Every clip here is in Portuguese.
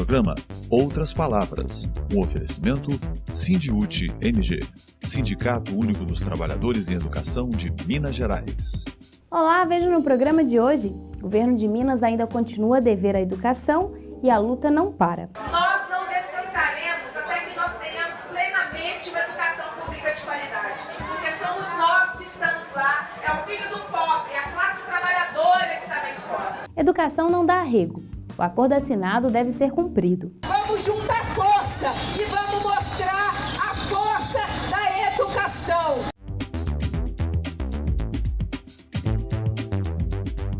programa Outras Palavras, um oferecimento Sindiúti MG, Sindicato Único dos Trabalhadores em Educação de Minas Gerais. Olá, veja no programa de hoje, o governo de Minas ainda continua a dever à educação e a luta não para. Nós não descansaremos até que nós tenhamos plenamente uma educação pública de qualidade, porque somos nós que estamos lá, é o filho do pobre, é a classe trabalhadora que está na escola. Educação não dá arrego. O acordo assinado deve ser cumprido. Vamos juntar força e vamos mostrar a força da educação.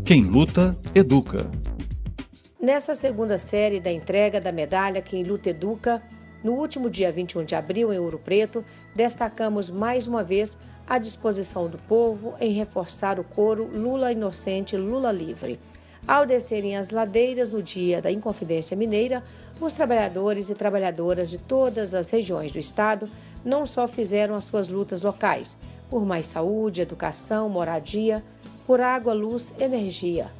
Quem luta, educa. Nessa segunda série da entrega da medalha Quem Luta Educa, no último dia 21 de abril, em Ouro Preto, destacamos mais uma vez a disposição do povo em reforçar o coro Lula Inocente, Lula Livre. Ao descerem as ladeiras no dia da Inconfidência Mineira, os trabalhadores e trabalhadoras de todas as regiões do estado não só fizeram as suas lutas locais, por mais saúde, educação, moradia, por água, luz, energia,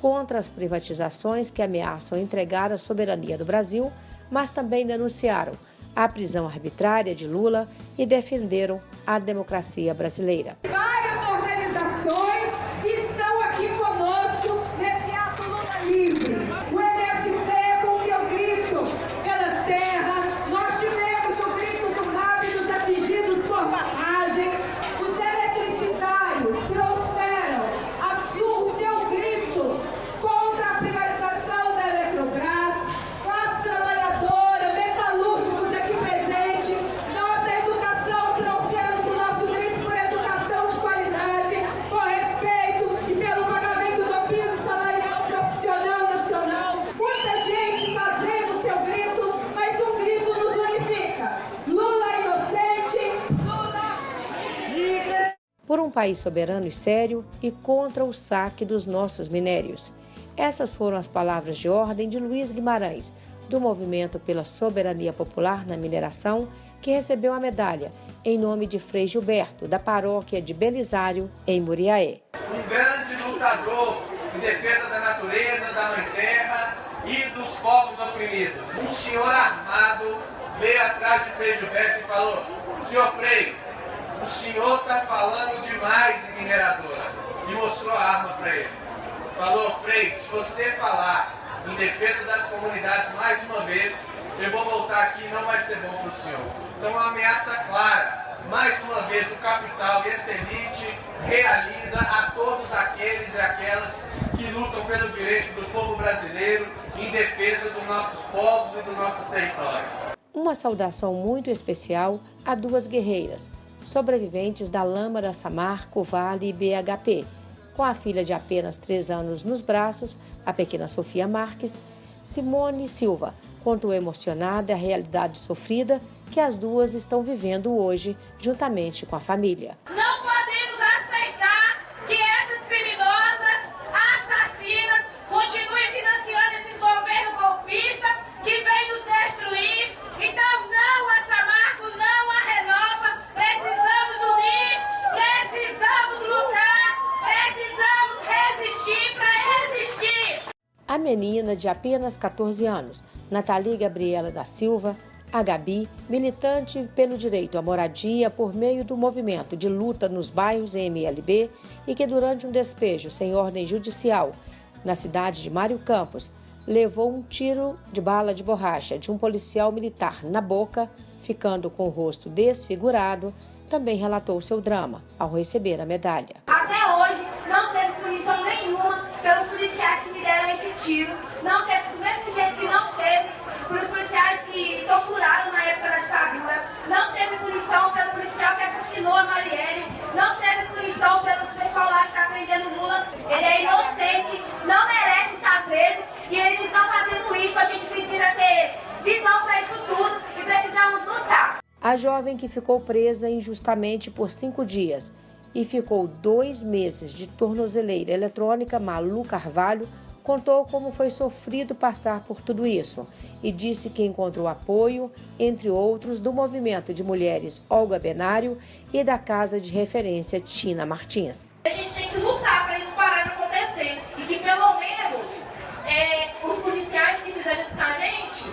contra as privatizações que ameaçam entregar a soberania do Brasil, mas também denunciaram a prisão arbitrária de Lula e defenderam a democracia brasileira. Várias organizações estão aqui conosco nesse ato Lula Livre. O MST com seu grito pela terra, nós tivemos o grito do MAB dos atingidos por barragem, os eletricitários trouxeram o seu grito contra a privatização da Eletrobras, classe trabalhadora, metalúrgicos aqui presentes, nós da educação trouxemos o nosso grito por educação de qualidade, por respeito e pelo pagamento do piso salarial profissional nacional. Muita gente fazendo seu grito, mas um grito nos unifica. Lula inocente, Lula livre. Por um país soberano e sério e contra o saque dos nossos minérios. Essas foram as palavras de ordem de Luiz Guimarães, do Movimento pela Soberania Popular na Mineração, que recebeu a medalha em nome de Frei Gilberto, da paróquia de Belisário, em Muriaé. Um grande lutador em defesa da natureza, da mãe terra e dos povos oprimidos. Um senhor armado veio atrás de Frei Gilberto e falou: senhor Frei, o senhor está falando demais em mineradora. E mostrou a arma para ele. Falou: Frei, se você falar em defesa das comunidades mais uma vez, eu vou voltar aqui e não vai ser bom para o senhor. Então, uma ameaça clara. Mais uma vez, o capital e essa elite realiza a todos aqueles e aquelas que lutam pelo direito do povo brasileiro em defesa dos nossos povos e dos nossos territórios. Uma saudação muito especial a duas guerreiras, sobreviventes da lama da Samarco, Vale e BHP. Com a filha de apenas 3 anos nos braços, a pequena Sofia Marques, Simone Silva contou emocionada a realidade sofrida que as duas estão vivendo hoje, juntamente com a família. Não podemos aceitar que essas criminosas, assassinas, continuem financiando esses governos golpistas que vêm nos destruir. Então, não a Samarco, não a Renova. Precisamos unir, precisamos lutar, precisamos resistir para existir. A menina de apenas 14 anos, Nathalie Gabriela da Silva, a Gabi, militante pelo direito à moradia por meio do movimento de luta nos bairros MLB e que durante um despejo sem ordem judicial na cidade de Mário Campos, levou um tiro de bala de borracha de um policial militar na boca, ficando com o rosto desfigurado, também relatou seu drama ao receber a medalha. Até hoje não teve punição nenhuma pelos policiais que me deram esse tiro, não teve, do mesmo jeito que não teve pelos policiais que torturaram na época da ditadura, não teve punição pelo policial que assassinou a Marielle, não teve punição pelo pessoal lá que está prendendo Lula. Ele é inocente, não merece estar preso e eles estão fazendo isso. A gente precisa ter visão para isso tudo e precisamos lutar. A jovem que ficou presa injustamente por 5 dias e ficou 2 meses de tornozeleira eletrônica, Malu Carvalho, contou como foi sofrido passar por tudo isso e disse que encontrou apoio, entre outros, do movimento de mulheres Olga Benário e da casa de referência Tina Martins. A gente tem que lutar para isso parar de acontecer e que pelo menos os policiais que fizeram isso com a gente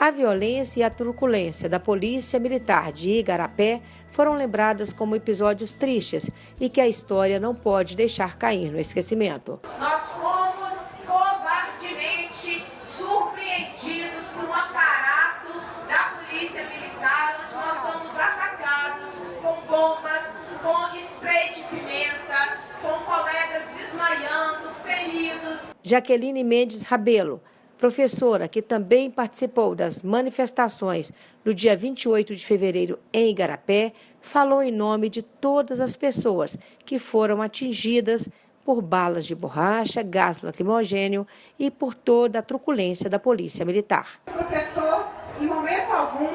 A violência e a truculência da Polícia Militar de Igarapé foram lembradas como episódios tristes e que a história não pode deixar cair no esquecimento. Nós fomos covardemente surpreendidos por um aparato da Polícia Militar, onde nós fomos atacados com bombas, com spray de pimenta, com colegas desmaiando, feridos. Jaqueline Mendes Rabelo, professora que também participou das manifestações no dia 28 de fevereiro em Igarapé, falou em nome de todas as pessoas que foram atingidas por balas de borracha, gás lacrimogênio e por toda a truculência da Polícia Militar. O professor, em momento algum,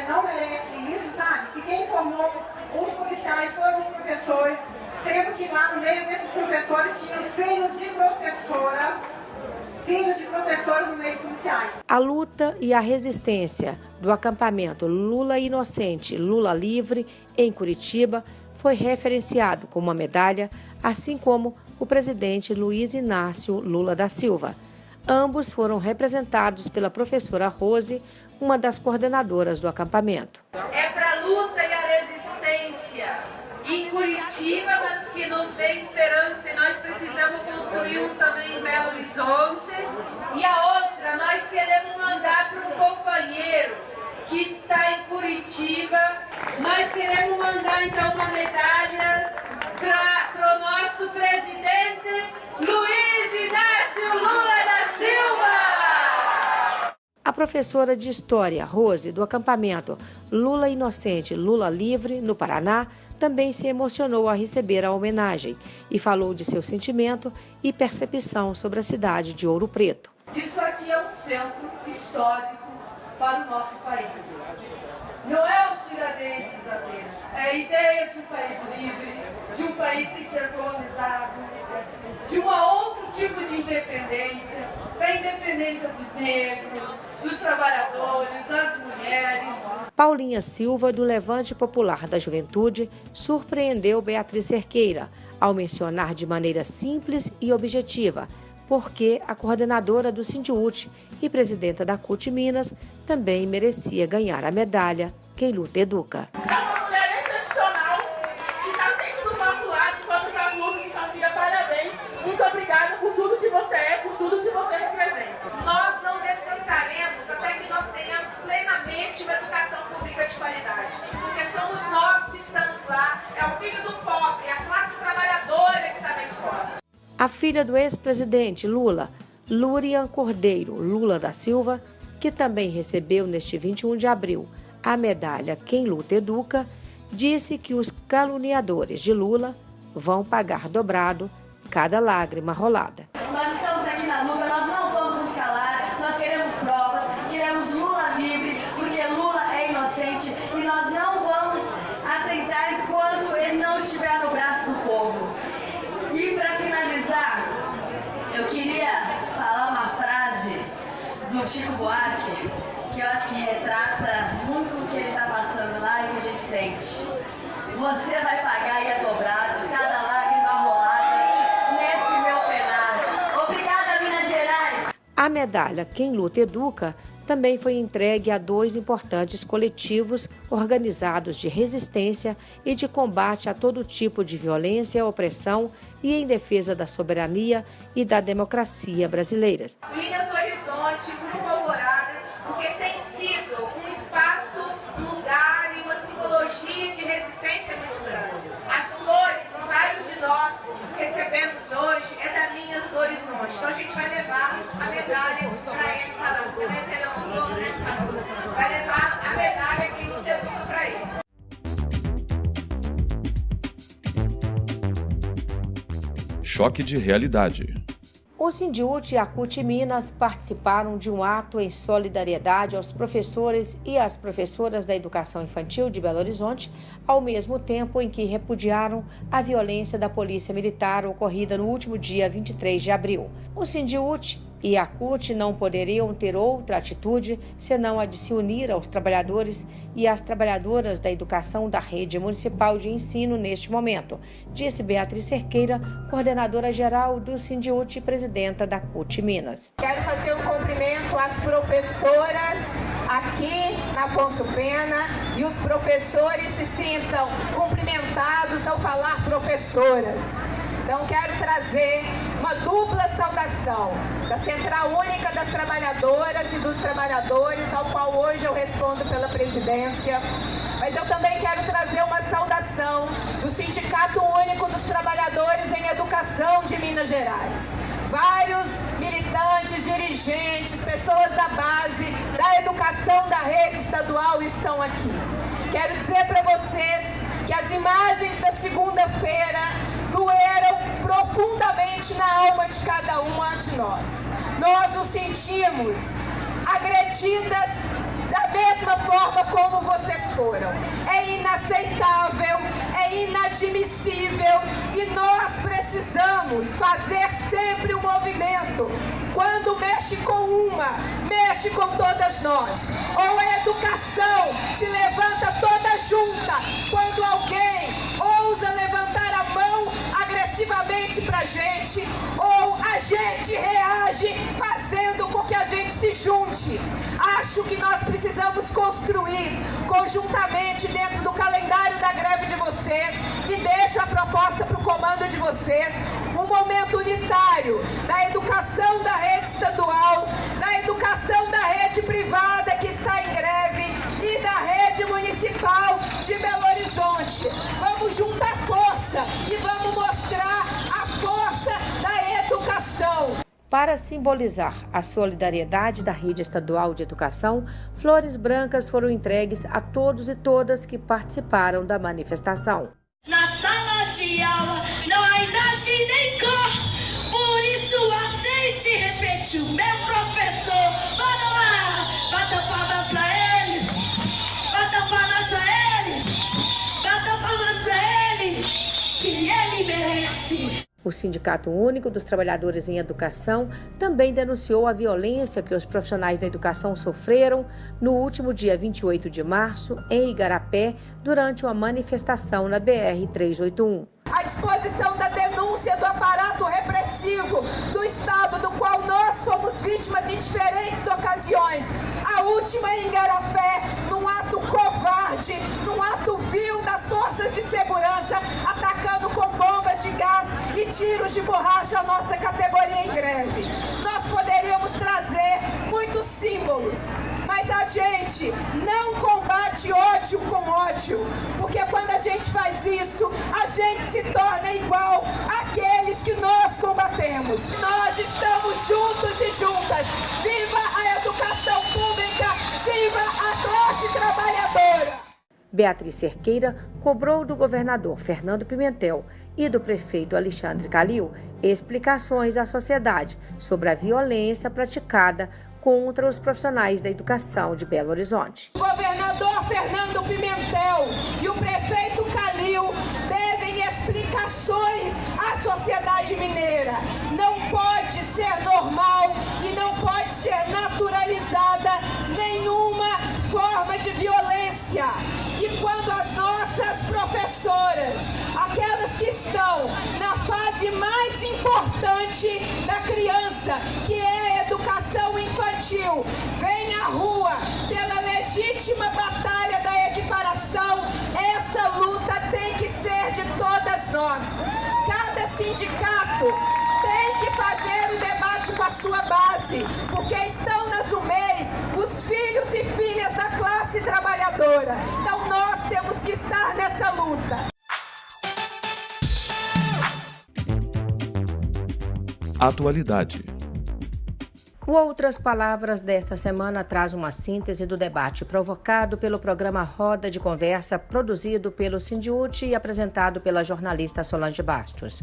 não merece isso, sabe? Que quem formou os policiais foram os professores, sendo que lá no meio desses professores tinham filhos de professoras no meio de policiais. A luta e a resistência do acampamento Lula Inocente, Lula Livre, em Curitiba, foi referenciado com uma medalha, assim como o presidente Luiz Inácio Lula da Silva. Ambos foram representados pela professora Rose, uma das coordenadoras do acampamento. É para a luta e a resistência em Curitiba, mas que nos dê esperança, e nós precisamos construir um também em Belo Horizonte. E a outra, nós queremos mandar para um companheiro que está em Curitiba, nós queremos mandar então uma medalha para o nosso presidente Luiz Inácio Lula da Silva. A professora de História, Rose, do acampamento Lula Inocente, Lula Livre, no Paraná, também se emocionou ao receber a homenagem e falou de seu sentimento e percepção sobre a cidade de Ouro Preto. Isso aqui é um centro histórico para o nosso país. Não é o Tiradentes apenas, é a ideia de um país livre, de um país sem ser colonizado, de um outro tipo de independência, da independência dos negros, dos trabalhadores, das mulheres. Paulinha Silva, do Levante Popular da Juventude, surpreendeu Beatriz Cerqueira ao mencionar de maneira simples e objetiva porque a coordenadora do Sindiúti e presidenta da CUT Minas também merecia ganhar a medalha Quem Luta Educa. É uma mulher excepcional, que está sempre do nosso lado, enquanto os alunos, então, parabéns. Muito obrigada por tudo que você é, por tudo que você representa. Nós não descansaremos até que nós tenhamos plenamente uma educação pública de qualidade. Porque somos nós que estamos lá, é o filho do pobre, é a classe trabalhadora que está na escola. A filha do ex-presidente Lula, Lúrian Cordeiro Lula da Silva, que também recebeu neste 21 de abril a medalha Quem Luta Educa, disse que os caluniadores de Lula vão pagar dobrado cada lágrima rolada. Nós estamos aqui na luta, nós não vamos nos calar, nós queremos provas, queremos Lula livre, porque Lula é inocente e nós não vamos aceitar enquanto ele não estiver no braço do povo. E para finalizar, eu queria falar uma frase do Chico Buarque, que eu acho que retrata muito o que ele está passando lá e o que a gente sente. Você vai pagar e é dobrado cada lágrima rolada nesse meu penário. Obrigada, Minas Gerais! A medalha Quem Luta Educa também foi entregue a 2 importantes coletivos organizados de resistência e de combate a todo tipo de violência, opressão e em defesa da soberania e da democracia brasileiras. Linhas Horizonte, Grupo Alvorada, porque tem sido um espaço, lugar e uma simbologia de resistência muito grande. As flores que vários de nós recebemos hoje é da Linhas do Horizonte. Então a gente vai levar a medalha para eles. Você também recebeu uma flor, né? Vai levar a medalha Quem Luta Educa para eles. Choque de realidade. O Sindiúti e a CUT Minas participaram de um ato em solidariedade aos professores e às professoras da educação infantil de Belo Horizonte, ao mesmo tempo em que repudiaram a violência da Polícia Militar ocorrida no último dia 23 de abril. O Sindiúti e a CUT não poderiam ter outra atitude senão a de se unir aos trabalhadores e às trabalhadoras da educação da rede municipal de ensino neste momento, disse Beatriz Cerqueira, coordenadora geral do Sindiúti e presidenta da CUT Minas. Quero fazer um cumprimento às professoras aqui na Afonso Pena, e os professores se sintam cumprimentados ao falar professoras. Então quero trazer uma dupla saudação da Central Única das Trabalhadoras e dos Trabalhadores, ao qual hoje eu respondo pela presidência. Mas eu também quero trazer uma saudação do Sindicato Único dos Trabalhadores em Educação de Minas Gerais. Vários militantes, dirigentes, pessoas da base, da educação da rede estadual estão aqui. Quero dizer para vocês que as imagens da segunda-feira doeram profundamente na alma de cada uma de nós. Nós nos sentimos agredidas da mesma forma como vocês foram. É inaceitável, é inadmissível, e nós precisamos fazer sempre um movimento. Quando mexe com uma, mexe com todas nós. Ou a educação se levanta toda junta quando alguém ousa levantar a mão agressivamente pra gente, ou a gente reage fazendo com que a gente se junte. Acho que nós precisamos construir conjuntamente dentro do calendário da greve de vocês, e deixo a proposta para o comando de vocês, um momento unitário da educação da rede estadual, da educação da rede privada que está em greve e da rede municipal de Belo Horizonte. Vamos juntar força e vamos mostrar a força da educação. Para simbolizar a solidariedade da rede estadual de educação, flores brancas foram entregues a todos e todas que participaram da manifestação. Na sala de aula não há idade nem cor, por isso aceite e respeite o meu professor. Bora lá, bata palmas pra ele, bata palmas pra ele, bata palmas pra ele, que ele merece. O Sindicato Único dos Trabalhadores em Educação também denunciou a violência que os profissionais da educação sofreram no último dia 28 de março, em Igarapé, durante uma manifestação na BR-381. À disposição da denúncia do aparato repressivo do Estado, do qual nós fomos vítimas em diferentes ocasiões. A última em Igarapé, num ato covarde, num ato vil das forças de segurança, atacando com bombas de gás e tiros de borracha a nossa categoria em greve. Nós poderíamos trazer muitos símbolos, mas a gente não combate ódio com ódio, porque quando a gente faz isso, a gente se torna igual àqueles que nós combatemos. Nós estamos juntos e juntas. Viva a educação pública, viva a classe trabalhadora! Beatriz Cerqueira cobrou do governador Fernando Pimentel e do prefeito Alexandre Calil explicações à sociedade sobre a violência praticada contra os profissionais da educação de Belo Horizonte. O governador Fernando Pimentel e o prefeito Calil devem explicações à sociedade mineira. Não pode ser normal e não pode ser naturalizada nenhuma forma de violência. E quando as nossas professoras, aquelas que estão na fase mais importante da criança, que é a educação infantil, vêm à rua pela legítima batalha da equiparação, essa luta tem que ser de todas nós. Cada sindicato tem que fazer o debate com a sua base, porque estão nas UMEIs os filhos e filhas da classe trabalhadora. Então nós temos que estar nessa luta. Atualidade. O Outras Palavras desta semana traz uma síntese do debate provocado pelo programa Roda de Conversa, produzido pelo Sindiúti e apresentado pela jornalista Solange Bastos.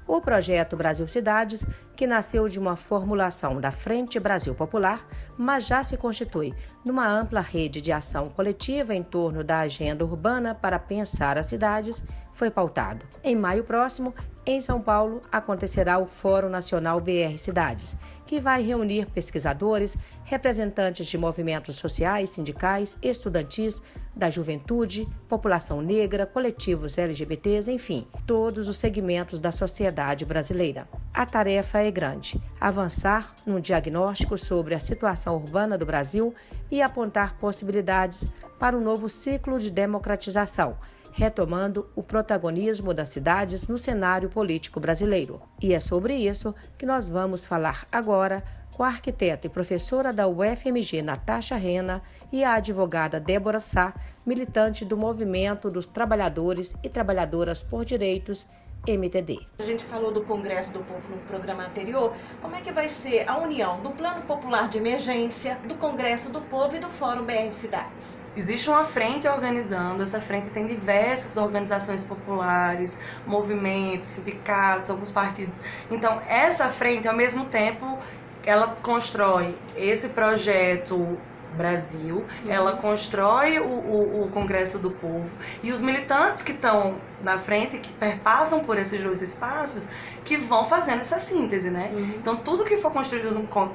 O projeto Brasil Cidades, que nasceu de uma formulação da Frente Brasil Popular, mas já se constitui numa ampla rede de ação coletiva em torno da agenda urbana para pensar as cidades, foi pautado. Em maio próximo, Em São Paulo, acontecerá o Fórum Nacional BR Cidades, que vai reunir pesquisadores, representantes de movimentos sociais, sindicais, estudantis, da juventude, população negra, coletivos LGBTs, enfim, todos os segmentos da sociedade brasileira. A tarefa é grande: avançar num diagnóstico sobre a situação urbana do Brasil e apontar possibilidades para um novo ciclo de democratização, retomando o protagonismo das cidades no cenário político brasileiro. E é sobre isso que nós vamos falar agora com a arquiteta e professora da UFMG, Natasha Rena, e a advogada Débora Sá, militante do Movimento dos Trabalhadores e Trabalhadoras por Direitos, MTD. A gente falou do Congresso do Povo no programa anterior. Como é que vai ser a união do Plano Popular de Emergência, do Congresso do Povo e do Fórum BR Cidades? Existe uma frente organizando, essa frente tem diversas organizações populares, movimentos, sindicatos, alguns partidos. Então, essa frente, ao mesmo tempo, ela constrói esse projeto Brasil, ela constrói o Congresso do Povo, e os militantes que estão na frente, que perpassam por esses dois espaços, que vão fazendo essa síntese, né? Então tudo que for construído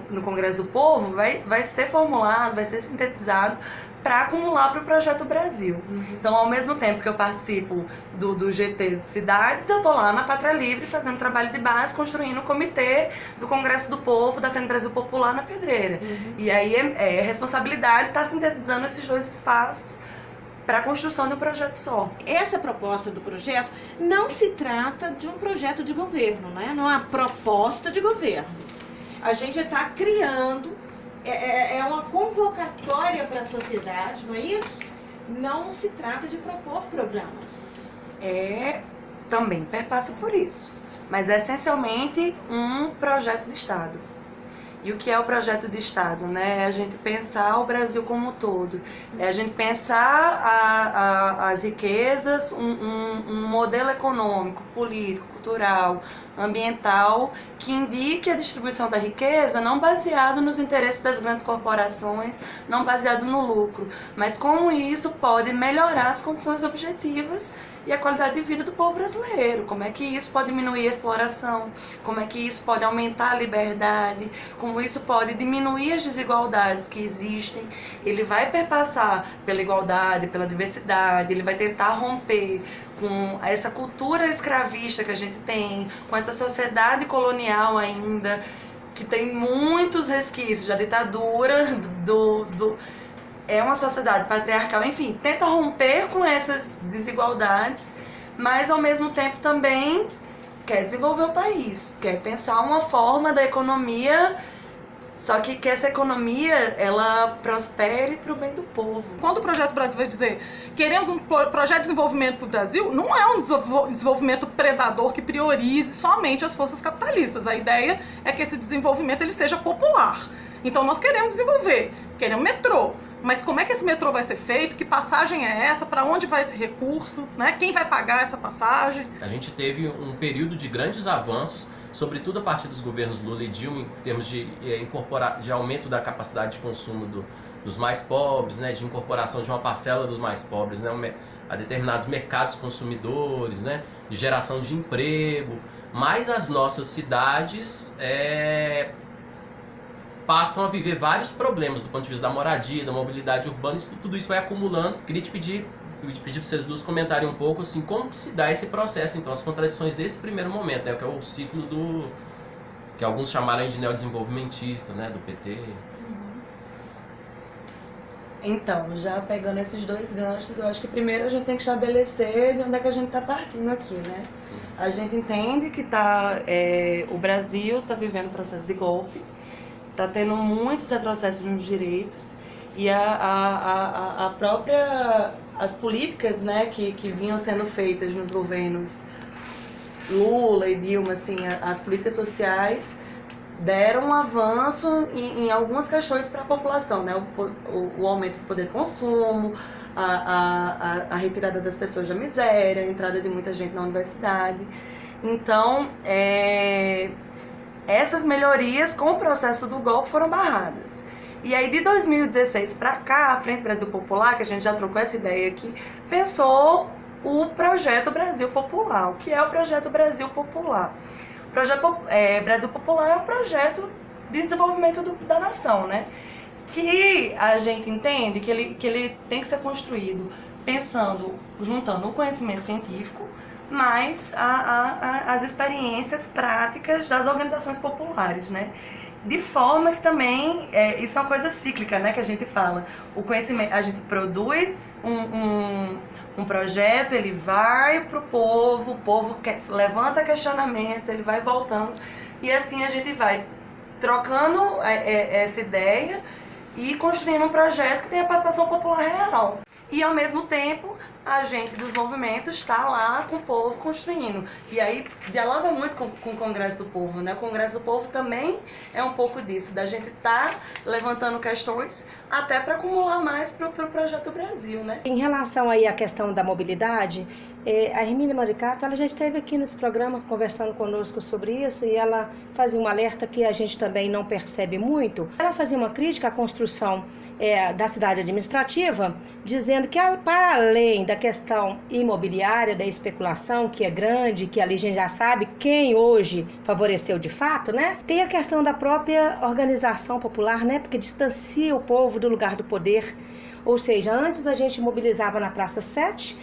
no Congresso do Povo vai ser formulado, vai ser sintetizado para acumular para o Projeto Brasil. Então, ao mesmo tempo que eu participo do GT de Cidades, eu estou lá na Pátria Livre fazendo trabalho de base, construindo o comitê do Congresso do Povo, da Frente Brasil Popular na Pedreira. E aí é responsabilidade estar sintetizando esses dois espaços para a construção de um projeto só. Essa proposta do projeto não se trata de um projeto de governo, né? Não é uma proposta de governo. A gente está criando, é uma convocatória para a sociedade, não é isso? Não se trata de propor programas. Também perpassa por isso, mas é essencialmente um projeto de Estado. E o que é o projeto de Estado? Né? É a gente pensar o Brasil como um todo, é a gente pensar as riquezas, um modelo econômico, político, cultural, ambiental, que indique a distribuição da riqueza não baseado nos interesses das grandes corporações, não baseado no lucro, mas como isso pode melhorar as condições objetivas e a qualidade de vida do povo brasileiro, como é que isso pode diminuir a exploração, como é que isso pode aumentar a liberdade, como isso pode diminuir as desigualdades que existem. Ele vai perpassar pela igualdade, pela diversidade, ele vai tentar romper com essa cultura escravista que a gente tem, com essa sociedade colonial ainda, que tem muitos resquícios da ditadura, é uma sociedade patriarcal, enfim, tenta romper com essas desigualdades, mas ao mesmo tempo também quer desenvolver o país, quer pensar uma forma da economia, só que essa economia, ela prospere para o bem do povo. Quando o Projeto Brasil vai dizer queremos um projeto de desenvolvimento para o Brasil, não é um desenvolvimento predador que priorize somente as forças capitalistas. A ideia é que esse desenvolvimento ele seja popular. Então nós queremos desenvolver, queremos metrô. Mas como é que esse metrô vai ser feito? Que passagem é essa? Para onde vai esse recurso? Né? Quem vai pagar essa passagem? A gente teve um período de grandes avanços, sobretudo a partir dos governos Lula e Dilma, em termos de aumento da capacidade de consumo dos mais pobres, né? De incorporação de uma parcela dos mais pobres, né? A determinados mercados consumidores, né? De geração de emprego. Mas as nossas cidades passam a viver vários problemas do ponto de vista da moradia, da mobilidade urbana, tudo isso vai acumulando. Queria te pedir para vocês duas comentarem um pouco assim, como que se dá esse processo, então, as contradições desse primeiro momento, né, que é o ciclo que alguns chamaram de neodesenvolvimentista, né, do PT. Então, já pegando esses dois ganchos, eu acho que primeiro a gente tem que estabelecer de onde é que a gente está partindo aqui, né? A gente entende que o Brasil está vivendo um processo de golpe, está tendo muitos retrocessos nos direitos, e as políticas, né, que vinham sendo feitas nos governos Lula e Dilma, assim, as políticas sociais deram um avanço em algumas questões para a população, né, o aumento do poder de consumo, a retirada das pessoas da miséria, a entrada de muita gente na universidade. Então, essas melhorias com o processo do golpe foram barradas. E aí, de 2016 para cá, a Frente Brasil Popular, que a gente já trocou essa ideia aqui, pensou o Projeto Brasil Popular. O que é o Projeto Brasil Popular? O Projeto Brasil Popular é um projeto de desenvolvimento da nação, né? Que a gente entende que ele tem que ser construído pensando, juntando o conhecimento científico, mais as experiências práticas das organizações populares, né? De forma que também, isso é uma coisa cíclica, né, que a gente fala. O conhecimento, a gente produz um projeto, ele vai para o povo levanta questionamentos, ele vai voltando, e assim a gente vai trocando essa ideia e construindo um projeto que tem a participação popular real. E, ao mesmo tempo, a gente dos movimentos está lá com o povo construindo. E aí dialoga muito com o Congresso do Povo, né? O Congresso do Povo também é um pouco disso, da gente estar levantando questões até para acumular mais para o Projeto Brasil, né? Em relação aí à questão da mobilidade, a Hermínia Maricato, ela já esteve aqui nesse programa conversando conosco sobre isso, e ela fazia um alerta que a gente também não percebe muito. Ela fazia uma crítica à construção da cidade administrativa, dizendo que para além da questão imobiliária, da especulação, que é grande, que ali a gente já sabe quem hoje favoreceu de fato, né? Tem a questão da própria organização popular, né? Porque distancia o povo do lugar do poder. Ou seja, antes a gente mobilizava na Praça 7,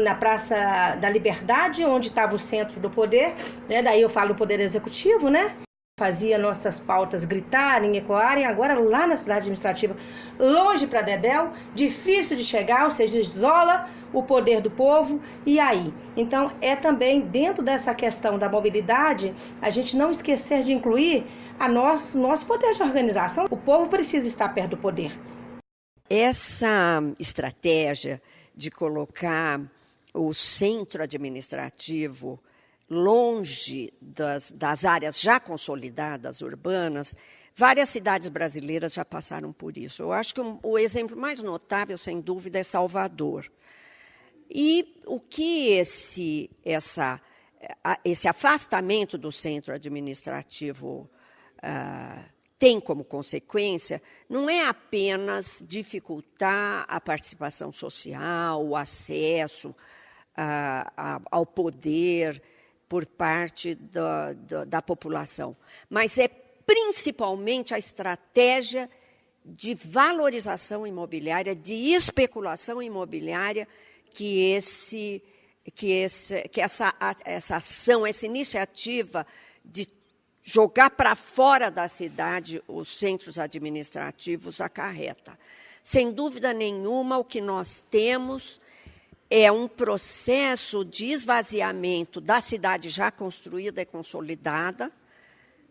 na Praça da Liberdade, onde estava o centro do poder, né? Daí eu falo do poder executivo, né? Fazia nossas pautas gritarem, ecoarem. Agora lá na cidade administrativa, longe para dedéu, difícil de chegar, ou seja, isola o poder do povo. E aí? Então é também dentro dessa questão da mobilidade, a gente não esquecer de incluir nosso poder de organização. O povo precisa estar perto do poder. Essa estratégia de colocar o centro administrativo longe das áreas já consolidadas, urbanas, várias cidades brasileiras já passaram por isso. Eu acho que o exemplo mais notável, sem dúvida, é Salvador. E o que esse afastamento do centro administrativo tem como consequência não é apenas dificultar a participação social, o acesso ao poder por parte da população, mas é principalmente a estratégia de valorização imobiliária, de especulação imobiliária que essa ação, essa iniciativa de jogar para fora da cidade os centros administrativos acarreta. Sem dúvida nenhuma, o que nós temos é um processo de esvaziamento da cidade já construída e consolidada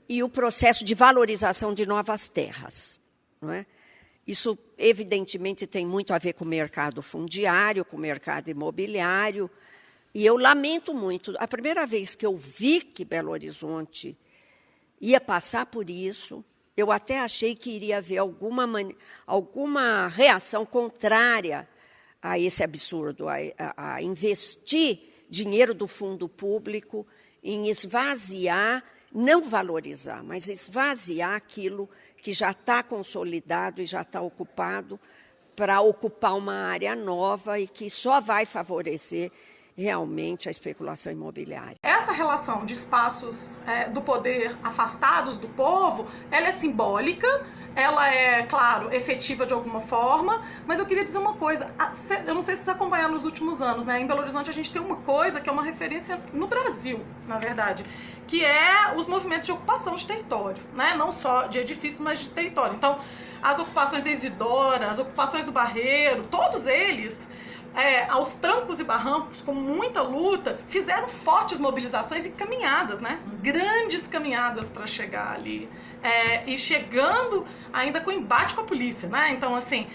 e o processo de valorização de novas terras, não é? Isso, evidentemente, tem muito a ver com o mercado fundiário, com o mercado imobiliário, e eu lamento muito. A primeira vez que eu vi que Belo Horizonte ia passar por isso, eu até achei que iria haver alguma reação contrária a esse absurdo, a investir dinheiro do fundo público em esvaziar, não valorizar, mas esvaziar aquilo que já está consolidado e já está ocupado para ocupar uma área nova e que só vai favorecer realmente a especulação imobiliária. Essa relação de espaços do poder afastados do povo, ela é simbólica, ela é, claro, efetiva de alguma forma, mas eu queria dizer uma coisa, eu não sei se vocês acompanharam nos últimos anos, né? Em Belo Horizonte a gente tem uma coisa que é uma referência no Brasil, na verdade, que é os movimentos de ocupação de território, né? Não só de edifícios, mas de território. Então, as ocupações da Isidora, as ocupações do Barreiro, todos eles, aos trancos e barrancos, com muita luta, fizeram fortes mobilizações e caminhadas, né? Grandes caminhadas para chegar ali. E chegando ainda com embate com a polícia, né? Então, assim,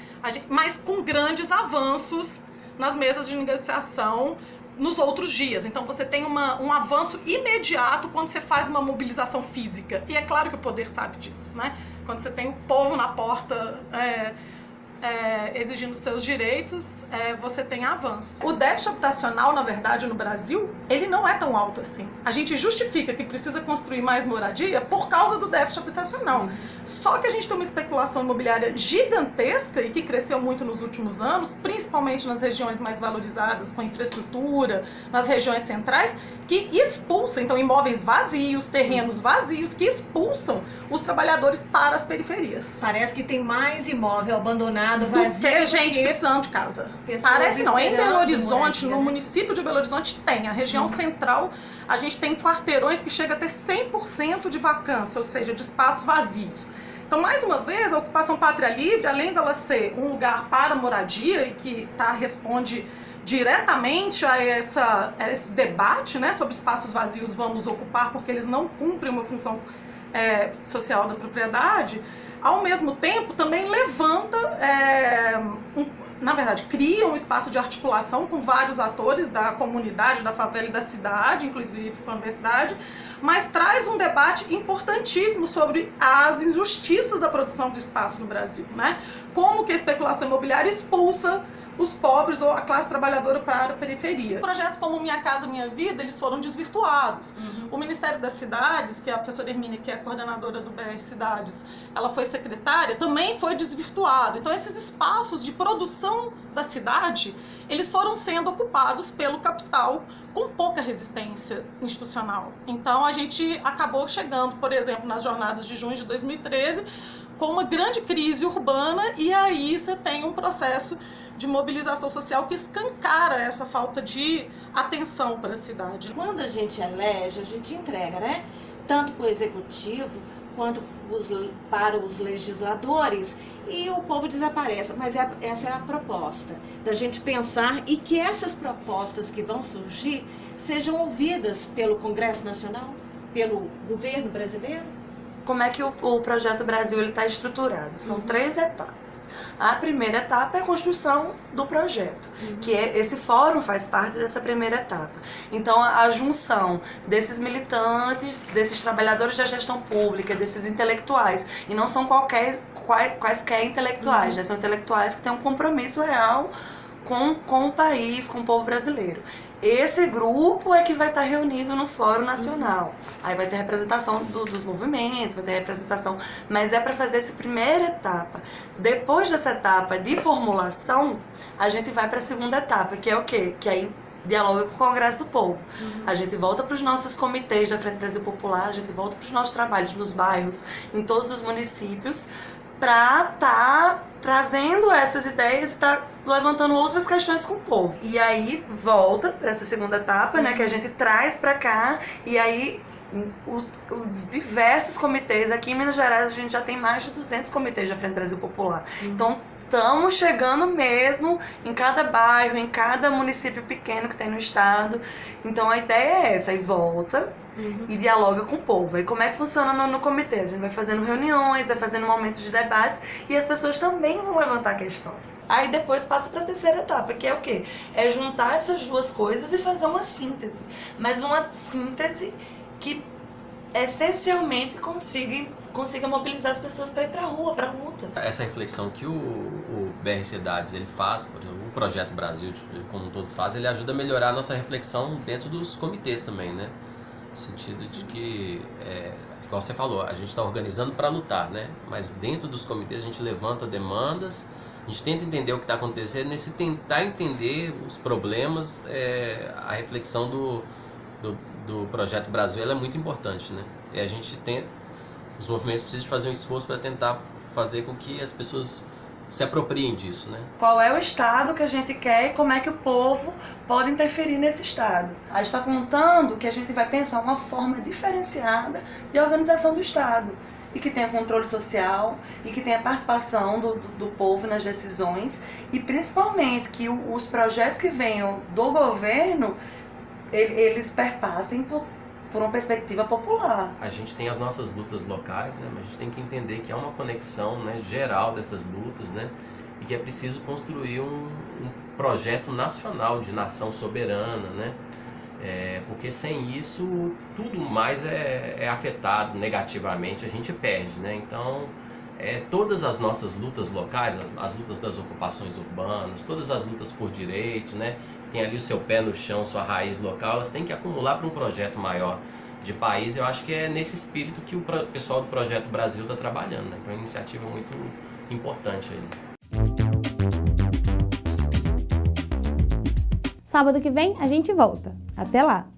mas com grandes avanços nas mesas de negociação nos outros dias. Então, você tem um avanço imediato quando você faz uma mobilização física. E é claro que o poder sabe disso, né? Quando você tem o povo na porta exigindo seus direitos, você tem avanços. O déficit habitacional, na verdade, no Brasil, ele não é tão alto assim. A gente justifica que precisa construir mais moradia por causa do déficit habitacional. Só que a gente tem uma especulação imobiliária gigantesca e que cresceu muito nos últimos anos, principalmente nas regiões mais valorizadas, com infraestrutura, nas regiões centrais, que expulsam, então, imóveis vazios, terrenos vazios, que expulsam os trabalhadores para as periferias. Parece que tem mais imóvel abandonado, vazio, do que gente precisando de casa. Parece não. Em Belo Horizonte, no município de Belo Horizonte, tem. A região central, a gente tem quarteirões que chega a ter 100% de vacância, ou seja, de espaços vazios. Então, mais uma vez, a ocupação Pátria Livre, além dela ser um lugar para moradia e que responde diretamente a esse debate, né, sobre espaços vazios vamos ocupar porque eles não cumprem uma função social da propriedade, ao mesmo tempo também levanta, na verdade, cria um espaço de articulação com vários atores da comunidade, da favela e da cidade, inclusive com a universidade, mas traz um debate importantíssimo sobre as injustiças da produção do espaço no Brasil, né? Como que a especulação imobiliária expulsa os pobres ou a classe trabalhadora para a periferia. Projetos como Minha Casa Minha Vida, eles foram desvirtuados. O Ministério das Cidades, que é a professora Hermínia, que é a coordenadora do BR Cidades, ela foi secretária, também foi desvirtuado. Então, esses espaços de produção da cidade, eles foram sendo ocupados pelo capital com pouca resistência institucional. Então, a gente acabou chegando, por exemplo, nas jornadas de junho de 2013, com uma grande crise urbana, e aí você tem um processo de mobilização social que escancara essa falta de atenção para a cidade. Quando a gente elege, a gente entrega, né? Tanto para o executivo quanto para os legisladores, e o povo desaparece. Mas essa é a proposta, da gente pensar e que essas propostas que vão surgir sejam ouvidas pelo Congresso Nacional, pelo governo brasileiro. Como é que o Projeto Brasil está estruturado? São 3 etapas. A primeira etapa é a construção do projeto, que esse fórum faz parte dessa primeira etapa. Então, a junção desses militantes, desses trabalhadores da gestão pública, desses intelectuais, e não são quaisquer intelectuais, né? São intelectuais que têm um compromisso real com o país, com o povo brasileiro. Esse grupo é que vai estar reunido no Fórum Nacional. Aí vai ter representação dos movimentos, vai ter representação, mas é para fazer essa primeira etapa. Depois dessa etapa de formulação, a gente vai para a segunda etapa, que é o quê? Que aí dialoga com o Congresso do Povo. A gente volta para os nossos comitês da Frente Brasil Popular, a gente volta para os nossos trabalhos nos bairros, em todos os municípios, para estar trazendo essas ideias e estar levantando outras questões com o povo. E aí volta para essa segunda etapa, né, que a gente traz para cá, e aí os diversos comitês, aqui em Minas Gerais a gente já tem mais de 200 comitês da Frente Brasil Popular. Então, estamos chegando mesmo em cada bairro, em cada município pequeno que tem no estado. Então, a ideia é essa, aí volta e dialoga com o povo. Aí como é que funciona no comitê? A gente vai fazendo reuniões, vai fazendo momentos de debates e as pessoas também vão levantar questões. Aí depois passa para a terceira etapa, que é o quê? É juntar essas duas coisas e fazer uma síntese. Mas uma síntese que essencialmente consiga mobilizar as pessoas para ir para a rua, para a luta. Essa reflexão que o BR Cidades ele faz, por exemplo, o Projeto Brasil como um todo faz, ele ajuda a melhorar a nossa reflexão dentro dos comitês também, né? No sentido de que, igual você falou, a gente está organizando para lutar, né? Mas dentro dos comitês a gente levanta demandas, a gente tenta entender o que está acontecendo, nesse tentar entender os problemas, a reflexão do Projeto Brasil ela é muito importante, né? E a gente os movimentos precisam fazer um esforço para tentar fazer com que as pessoas se apropriem disso, né? Qual é o Estado que a gente quer e como é que o povo pode interferir nesse Estado. A gente está contando que a gente vai pensar uma forma diferenciada de organização do Estado e que tenha controle social e que tenha participação do povo nas decisões e principalmente que os projetos que venham do governo eles perpassem por uma perspectiva popular. A gente tem as nossas lutas locais, né? Mas a gente tem que entender que há uma conexão, né, geral dessas lutas, né? E que é preciso construir um projeto nacional de nação soberana, né? Porque sem isso tudo mais é afetado negativamente, a gente perde, né? Então todas as nossas lutas locais, as lutas das ocupações urbanas, todas as lutas por direitos, né? Tem ali o seu pé no chão, sua raiz local, elas têm que acumular para um projeto maior de país. Eu acho que é nesse espírito que o pessoal do Projeto Brasil está trabalhando, né? Então é uma iniciativa muito importante aí. Sábado que vem a gente volta. Até lá!